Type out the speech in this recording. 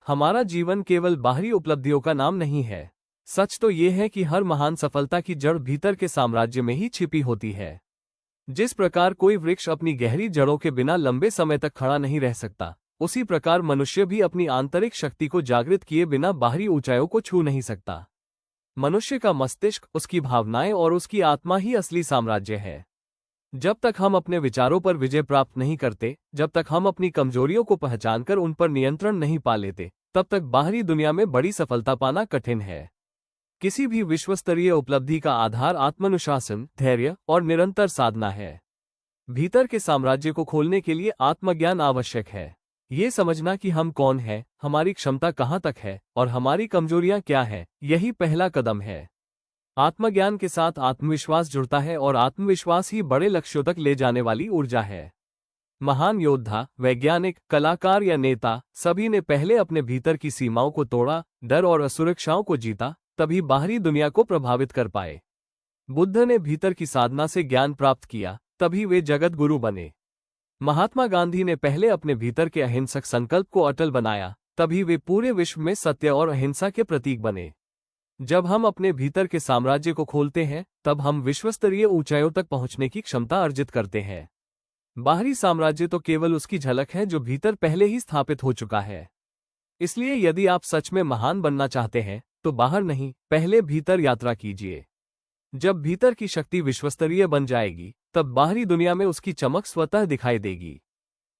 हमारा जीवन केवल बाहरी उपलब्धियों का नाम नहीं है। सच तो ये है कि हर महान सफलता की जड़ भीतर के साम्राज्य में ही छिपी होती है। जिस प्रकार कोई वृक्ष अपनी गहरी जड़ों के बिना लंबे समय तक खड़ा नहीं रह सकता, उसी प्रकार मनुष्य भी अपनी आंतरिक शक्ति को जागृत किए बिना बाहरी ऊंचाइयों को छू नहीं सकता। मनुष्य का मस्तिष्क, उसकी भावनाएं और उसकी आत्मा ही असली साम्राज्य है। जब तक हम अपने विचारों पर विजय प्राप्त नहीं करते, जब तक हम अपनी कमजोरियों को पहचानकर उन पर नियंत्रण नहीं पा लेते, तब तक बाहरी दुनिया में बड़ी सफलता पाना कठिन है। किसी भी विश्वस्तरीय उपलब्धि का आधार आत्मानुशासन, धैर्य और निरंतर साधना है। भीतर के साम्राज्य को खोलने के लिए आत्मज्ञान आवश्यक है। ये समझना कि हम कौन हैं, हमारी क्षमता कहाँ तक है और हमारी कमजोरियां क्या हैं, यही पहला कदम है। आत्मज्ञान के साथ आत्मविश्वास जुड़ता है और आत्मविश्वास ही बड़े लक्ष्यों तक ले जाने वाली ऊर्जा है। महान योद्धा, वैज्ञानिक, कलाकार या नेता, सभी ने पहले अपने भीतर की सीमाओं को तोड़ा, डर और असुरक्षाओं को जीता, तभी बाहरी दुनिया को प्रभावित कर पाए। बुद्ध ने भीतर की साधना से ज्ञान प्राप्त किया, तभी वे जगत गुरु बने। महात्मा गांधी ने पहले अपने भीतर के अहिंसक संकल्प को अटल बनाया, तभी वे पूरे विश्व में सत्य और अहिंसा के प्रतीक बने। जब हम अपने भीतर के साम्राज्य को खोलते हैं, तब हम विश्वस्तरीय ऊंचाइयों तक पहुंचने की क्षमता अर्जित करते हैं। बाहरी साम्राज्य तो केवल उसकी झलक है जो भीतर पहले ही स्थापित हो चुका है। इसलिए यदि आप सच में महान बनना चाहते हैं, तो बाहर नहीं, पहले भीतर यात्रा कीजिए। जब भीतर की शक्ति विश्वस्तरीय बन जाएगी, तब बाहरी दुनिया में उसकी चमक स्वतः दिखाई देगी।